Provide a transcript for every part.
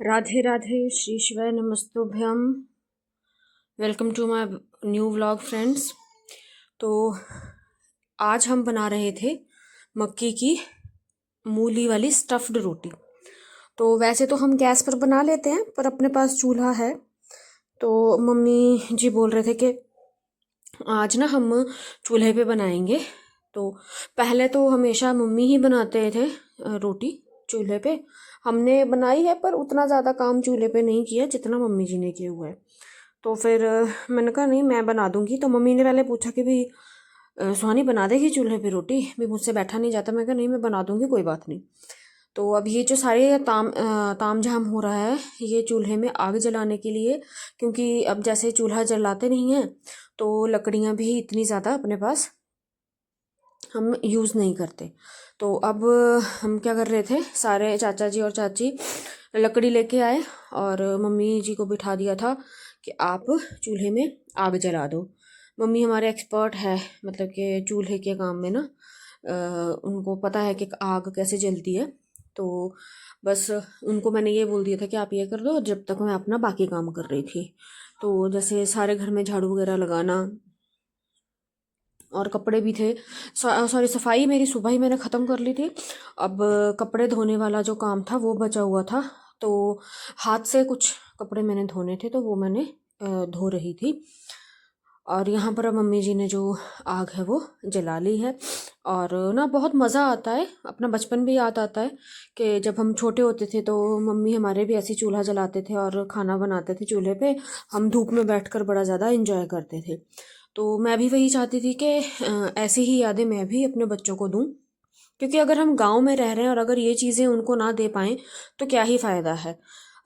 राधे राधे, श्री शिवाय नमस्तुभ्यम। Welcome to my new vlog friends. तो आज हम बना रहे थे मक्की की मूली वाली स्टफ्ड रोटी। तो वैसे तो हम गैस पर बना लेते हैं, पर अपने पास चूल्हा है। तो मम्मी जी बोल रहे थे कि आज ना हम चूल्हे पे बनाएंगे। तो पहले तो हमेशा मम्मी ही बनाते थे रोटी चूल्हे पे। हमने बनाई है, पर उतना ज़्यादा काम चूल्हे पे नहीं किया जितना मम्मी जी ने किया हुआ है। तो फिर मैंने कहा नहीं, मैं बना दूंगी। तो मम्मी ने पहले पूछा कि भी सुहानी बना देगी चूल्हे पे रोटी? भी मुझसे बैठा नहीं जाता। मैं कहा नहीं, मैं बना दूंगी, कोई बात नहीं। तो अब ये जो सारे ताम झाम हो रहा है, ये चूल्हे में आग जलाने के लिए। क्योंकि अब जैसे चूल्हा जलाते नहीं हैं, तो लकड़ियाँ भी इतनी ज़्यादा अपने पास हम यूज़ नहीं करते। तो अब हम क्या कर रहे थे, सारे चाचा जी और चाची लकड़ी लेके आए और मम्मी जी को बिठा दिया था कि आप चूल्हे में आग जला दो। मम्मी हमारे एक्सपर्ट है, मतलब कि चूल्हे के काम में ना। उनको पता है कि आग कैसे जलती है। तो बस उनको मैंने ये बोल दिया था कि आप ये कर दो, जब तक मैं अपना बाकी काम कर रही थी। तो जैसे सारे घर में झाड़ू वगैरह लगाना, और कपड़े भी थे। सॉरी, सफाई मेरी सुबह ही मैंने ख़त्म कर ली थी। अब कपड़े धोने वाला जो काम था वो बचा हुआ था। तो हाथ से कुछ कपड़े मैंने धोने थे, तो वो मैंने धो रही थी। और यहाँ पर अब मम्मी जी ने जो आग है वो जला ली है। और ना बहुत मज़ा आता है, अपना बचपन भी याद आता है कि जब हम छोटे होते थे तो मम्मी हमारे भी ऐसी चूल्हा जलाते थे और खाना बनाते थे चूल्हे पे। हम धूप में बैठकर बड़ा ज़्यादा इंजॉय करते थे। तो मैं भी वही चाहती थी कि ऐसी ही यादें मैं भी अपने बच्चों को दूं। क्योंकि अगर हम गांव में रह रहे हैं और अगर ये चीज़ें उनको ना दे पाएँ तो क्या ही फ़ायदा है।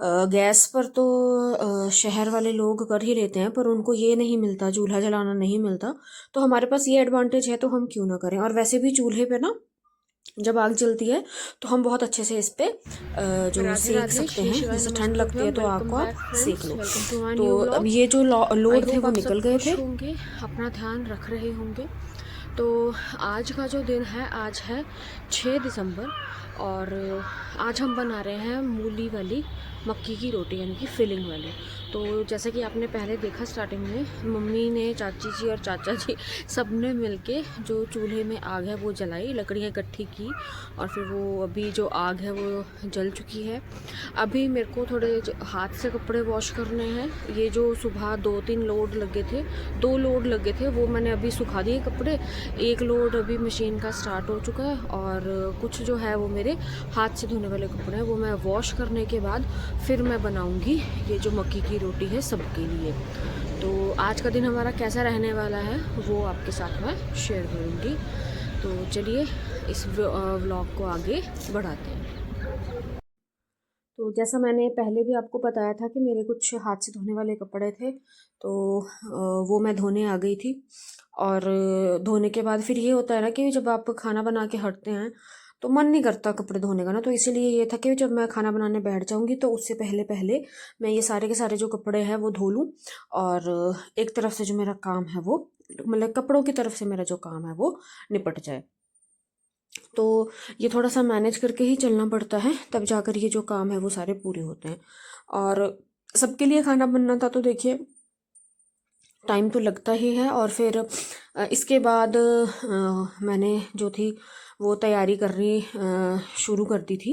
गैस पर तो शहर वाले लोग कर ही लेते हैं, पर उनको ये नहीं मिलता, चूल्हा जलाना नहीं मिलता। तो हमारे पास ये एडवांटेज है, तो हम क्यों ना करें। और वैसे भी चूल्हे पे ना जब आग जलती है तो हम बहुत अच्छे से इस पे जो सेक सकते हैं। जैसे ठंड लगती है तो आग को आप सेक लो। तो अब ये जो लोड थे वो निकल गए थे। होंगे, अपना ध्यान रख रहे होंगे। तो आज का जो दिन है, आज है 6 दिसंबर। और आज हम बना रहे हैं मूली वाली मक्की की रोटी, यानी कि फिलिंग वाली। तो जैसे कि आपने पहले देखा स्टार्टिंग में, मम्मी ने, चाची जी और चाचा जी सब ने मिलके जो चूल्हे में आग है वो जलाई, लकड़ियाँ इकट्ठी की। और फिर वो अभी जो आग है वो जल चुकी है। अभी मेरे को थोड़े हाथ से कपड़े वॉश करने हैं। ये जो सुबह 2-3 लोड लगे थे, 2 लोड लगे थे, वो मैंने अभी सुखा दिए कपड़े। एक लोड अभी मशीन का स्टार्ट हो चुका है, और कुछ जो है वो मेरे हाथ से धोने वाले कपड़े हैं, वो मैं वॉश करने के बाद फिर मैं बनाऊंगी ये जो मक्की की रोटी है सबके लिए। तो आज का दिन हमारा कैसा रहने वाला है वो आपके साथ मैं शेयर करूंगी। तो चलिए इस व्लॉग को आगे बढ़ाते हैं। तो जैसा मैंने पहले भी आपको बताया था कि मेरे कुछ हाथ से धोने वाले कपड़े थे, तो वो मैं धोने आ गई थी। और धोने के बाद फिर ये होता है ना कि जब आप खाना बना के हटते हैं तो मन नहीं करता कपड़े धोने का ना। तो इसीलिए ये था कि जब मैं खाना बनाने बैठ जाऊंगी तो उससे पहले पहले मैं ये सारे के सारे जो कपड़े हैं वो धो लूँ। और एक तरफ से जो मेरा काम है वो, मतलब कपड़ों की तरफ से मेरा जो काम है वो निपट जाए। तो ये थोड़ा सा मैनेज करके ही चलना पड़ता है, तब जाकर ये जो काम है वो सारे पूरे होते हैं। और सबके लिए खाना बनना था, तो देखिए टाइम तो लगता ही है। और फिर इसके बाद मैंने जो थी वो तैयारी करनी शुरू कर दी थी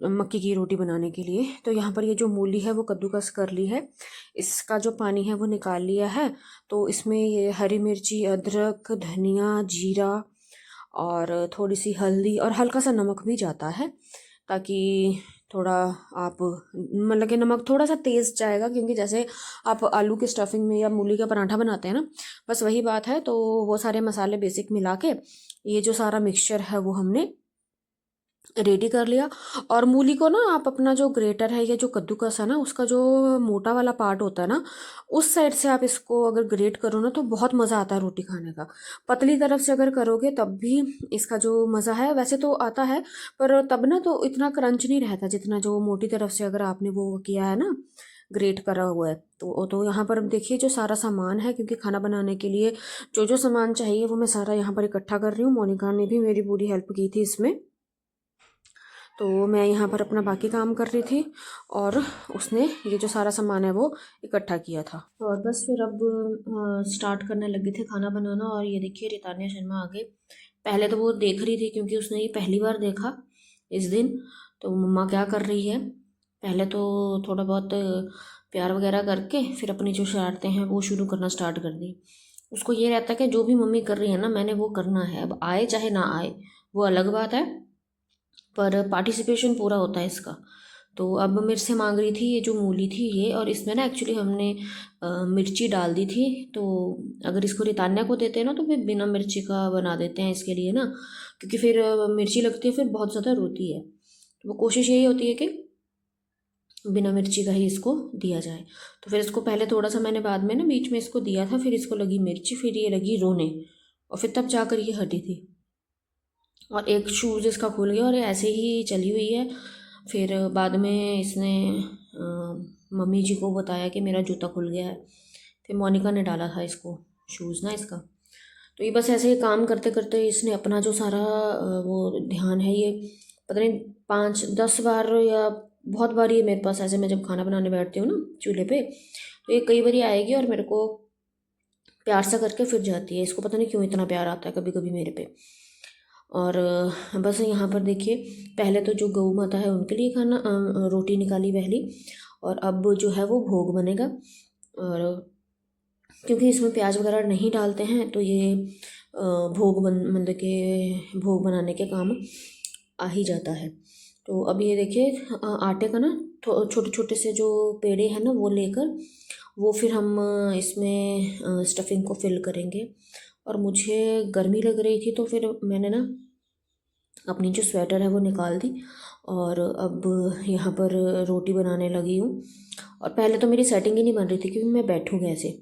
मक्की की रोटी बनाने के लिए। तो यहाँ पर ये जो मूली है वो कद्दूकस कर ली है, इसका जो पानी है वो निकाल लिया है। तो इसमें ये हरी मिर्ची, अदरक, धनिया, जीरा और थोड़ी सी हल्दी और हल्का सा नमक भी जाता है, ताकि थोड़ा आप, मतलब कि नमक थोड़ा सा तेज़ जाएगा। क्योंकि जैसे आप आलू की स्टफिंग में या मूली का पराठा बनाते हैं ना, बस वही बात है। तो वो सारे मसाले बेसिक मिला के ये जो सारा मिक्सचर है वो हमने रेडी कर लिया। और मूली को ना आप अपना जो ग्रेटर है या जो कद्दूकस है ना, उसका जो मोटा वाला पार्ट होता है ना, उस साइड से आप इसको अगर ग्रेट करो ना तो बहुत मज़ा आता है रोटी खाने का। पतली तरफ से अगर करोगे तब भी इसका जो मज़ा है वैसे तो आता है, पर तब ना तो इतना क्रंच नहीं रहता जितना जो मोटी तरफ से अगर आपने वो किया है ना, ग्रेट करा हुआ है। तो यहाँ पर अब देखिए जो सारा सामान है, क्योंकि खाना बनाने के लिए जो जो सामान चाहिए वो मैं सारा यहाँ पर इकट्ठा कर रही हूँ। मोनिका ने भी मेरी पूरी हेल्प की थी इसमें। तो मैं यहाँ पर अपना बाकी काम कर रही थी और उसने ये जो सारा सामान है वो इकट्ठा किया था। और बस फिर अब स्टार्ट करने लगे थे खाना बनाना। और ये देखिए रितान्या शर्मा आ गई। पहले तो वो देख रही थी क्योंकि उसने ये पहली बार देखा इस दिन। तो मम्मा क्या कर रही है, पहले तो थोड़ा बहुत प्यार वगैरह करके फिर अपनी जो शरारतें हैं वो शुरू करना स्टार्ट कर दी। उसको ये रहता है कि जो भी मम्मी कर रही है ना मैंने वो करना है, अब आए चाहे ना आए वो अलग बात है, पर पार्टिसिपेशन पूरा होता है इसका। तो अब मेरे से मांग रही थी ये जो मूली थी ये, और इसमें ना एक्चुअली हमने मिर्ची डाल दी थी। तो अगर इसको रितान्या को देते हैं ना तो फिर बिना मिर्ची का बना देते हैं इसके लिए ना, क्योंकि फिर मिर्ची लगती है फिर बहुत ज़्यादा रोती है। तो वो कोशिश यही होती है कि बिना मिर्ची का ही इसको दिया जाए। तो फिर इसको पहले थोड़ा सा मैंने बाद में ना बीच में इसको दिया था, फिर इसको लगी मिर्ची, फिर ये लगी रोने, और फिर तब जाकर ये हटी थी। और एक शूज़ इसका खुल गया और ये ऐसे ही चली हुई है। फिर बाद में इसने मम्मी जी को बताया कि मेरा जूता खुल गया है। फिर मोनिका ने डाला था इसको शूज़ ना इसका। तो ये बस ऐसे ही काम करते करते इसने अपना जो सारा वो ध्यान है ये पता नहीं 5-10 बार या बहुत बार ये मेरे पास ऐसे, मैं जब खाना बनाने बैठती हूँ ना चूल्हे पे, तो ये कई बार आएगी और मेरे को प्यार सा करके फिर जाती है। इसको पता नहीं क्यों इतना प्यार आता है कभी कभी मेरे पे। और बस यहाँ पर देखिए पहले तो जो गऊ माता है उनके लिए खाना रोटी निकाली पहली, और अब जो है वो भोग बनेगा। और क्योंकि इसमें प्याज वगैरह नहीं डालते हैं तो ये मतलब के भोग बनाने के काम आ ही जाता है। तो अब ये देखिए आटे का ना छोटे छोटे से जो पेड़े हैं ना वो लेकर वो फिर हम इसमें स्टफिंग को फिल करेंगे। और मुझे गर्मी लग रही थी तो फिर मैंने ना अपनी जो स्वेटर है वो निकाल दी और अब यहाँ पर रोटी बनाने लगी हूँ। और पहले तो मेरी सेटिंग ही नहीं बन रही थी क्योंकि मैं बैठूँ कैसे,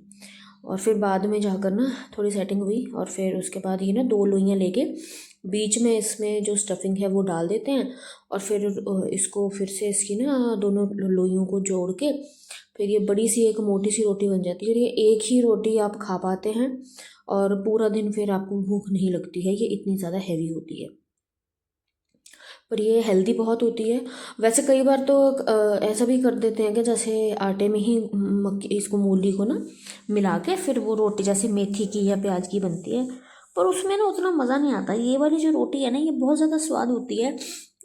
और फिर बाद में जाकर ना थोड़ी सेटिंग हुई। और फिर उसके बाद ये ना 2 लोइयाँ लेके बीच में इसमें जो स्टफिंग है वो डाल देते हैं, और फिर इसको फिर से इसकी ना दोनों लोइयों को जोड़ के फिर ये बड़ी सी एक मोटी सी रोटी बन जाती है। और ये एक ही रोटी आप खा पाते हैं और पूरा दिन फिर आपको भूख नहीं लगती है, ये इतनी ज़्यादा हैवी होती है। पर ये हेल्दी बहुत होती है। वैसे कई बार तो ऐसा भी कर देते हैं कि जैसे आटे में ही मक्की इसको मूली को ना मिला के फिर वो रोटी जैसे मेथी की या प्याज की बनती है, पर उसमें ना उतना मज़ा नहीं आता। ये वाली जो रोटी है ना ये बहुत ज़्यादा स्वाद होती है,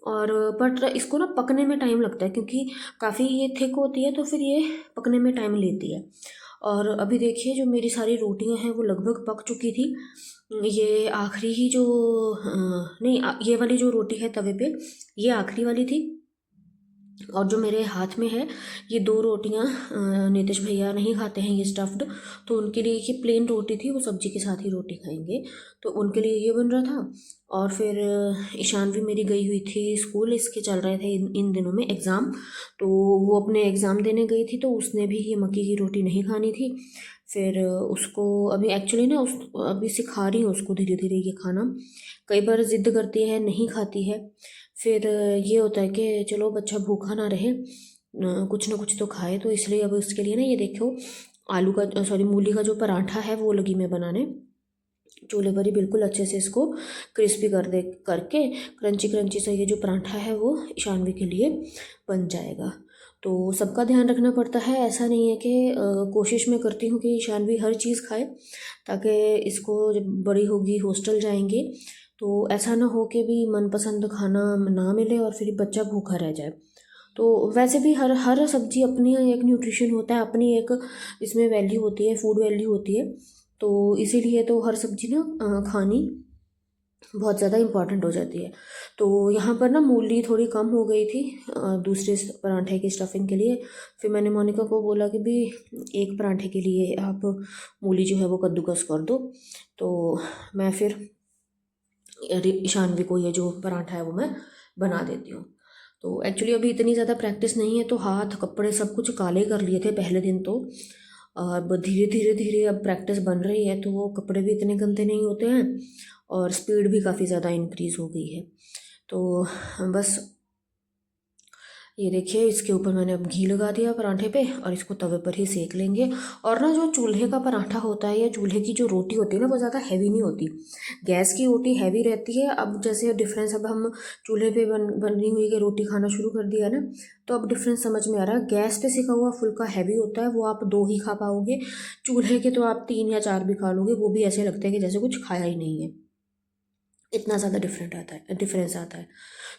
और बट इसको ना पकने में टाइम लगता है क्योंकि काफ़ी ये थिक होती है तो फिर ये पकने में टाइम लेती है। और अभी देखिए जो मेरी सारी रोटियां हैं वो लगभग पक चुकी थी। ये आखिरी ही जो नहीं ये वाली जो रोटी है तवे पे ये आखिरी वाली थी। और जो मेरे हाथ में है ये 2 रोटियां नीतीश भैया नहीं खाते हैं ये स्टफ्ड, तो उनके लिए ये प्लेन रोटी थी, वो सब्जी के साथ ही रोटी खाएंगे, तो उनके लिए ये बन रहा था। और फिर ईशान भी मेरी गई हुई थी स्कूल, इसके चल रहे थे इन दिनों में एग्ज़ाम, तो वो अपने एग्ज़ाम देने गई थी तो उसने भी ये मक्की की रोटी नहीं खानी थी। फिर उसको अभी एक्चुअली ना उस अभी सिखा रही हूँ उसको धीरे धीरे ये खाना। कई बार ज़िद्द करती है नहीं खाती है, फिर ये होता है कि चलो बच्चा भूखा ना रहे, कुछ ना कुछ तो खाए, तो इसलिए अब उसके लिए ना ये देखो आलू का सॉरी मूली का जो पराठा है वो लगी मैं बनाने। चूल्हे पर ही बिल्कुल अच्छे से इसको क्रिस्पी कर दे करके क्रंची क्रंची सा ये जो पराठा है वो ईशानवी के लिए बन जाएगा। तो सबका ध्यान रखना पड़ता है, ऐसा नहीं है कि कोशिश मैं करती हूँ कि ईशानवी हर चीज़ खाए, ताकि इसको जब बड़ी होगी हॉस्टल जाएंगे तो ऐसा ना हो कि भी मनपसंद खाना ना मिले और फिर बच्चा भूखा रह जाए। तो वैसे भी हर हर सब्जी अपनी एक न्यूट्रिशन होता है, अपनी एक इसमें वैल्यू होती है, फूड वैल्यू होती है। तो इसीलिए तो हर सब्जी ना खानी बहुत ज़्यादा इम्पॉर्टेंट हो जाती है। तो यहाँ पर ना मूली थोड़ी कम हो गई थी दूसरे पराठे की स्टफिंग के लिए। फिर मैंने मोनिका को बोला कि भी एक पराठे के लिए आप मूली जो है वो कद्दूकस कर दो। तो मैं फिर ईशानवी को ये जो पराठा है वो मैं बना देती हूँ। तो एक्चुअली अभी इतनी ज़्यादा प्रैक्टिस नहीं है तो हाथ कपड़े सब कुछ काले कर लिए थे पहले दिन तो। अब धीरे धीरे धीरे अब प्रैक्टिस बन रही है तो वो कपड़े भी इतने गंदे नहीं होते हैं और स्पीड भी काफ़ी ज़्यादा इंक्रीज़ हो गई है। तो बस ये देखिए इसके ऊपर मैंने अब घी लगा दिया पराठे पे और इसको तवे पर ही सेक लेंगे। और ना जो चूल्हे का पराठा होता है या चूल्हे की जो रोटी होती है ना वो ज़्यादा हैवी नहीं होती, गैस की रोटी हैवी रहती है। अब जैसे डिफरेंस अब हम चूल्हे पे बनी हुई के रोटी खाना शुरू कर दिया है ना, तो अब डिफरेंस समझ में आ रहा है। गैस पे सेका हुआ फुल्का हैवी होता है, वो आप 2 ही खा पाओगे। चूल्हे के तो आप 3 या 4 भी खा लोगे, वो भी ऐसे लगता है कि जैसे कुछ खाया ही नहीं है, इतना ज़्यादा डिफरेंस आता है।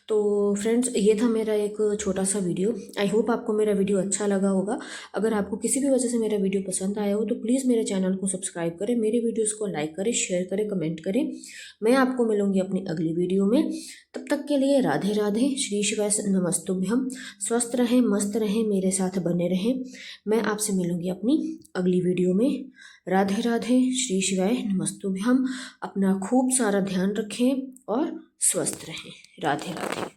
तो फ्रेंड्स ये था मेरा एक छोटा सा वीडियो। आई होप आपको मेरा वीडियो अच्छा लगा होगा। अगर आपको किसी भी वजह से मेरा वीडियो पसंद आया हो तो प्लीज़ मेरे चैनल को सब्सक्राइब करें, मेरे वीडियोस को लाइक करें, शेयर करें, कमेंट करें। मैं आपको मिलूंगी अपनी अगली वीडियो में। तब तक के लिए राधे राधे, श्री शिवाय नमस्तुभ्यम। स्वस्थ रहें, मस्त रहें, मेरे साथ बने रहें। मैं आपसे मिलूंगी अपनी अगली वीडियो में। राधे राधे, श्री शिवाय नमस्तुभ्यम। अपना खूब सारा ध्यान रखें और स्वस्थ रहें। राधे राधे।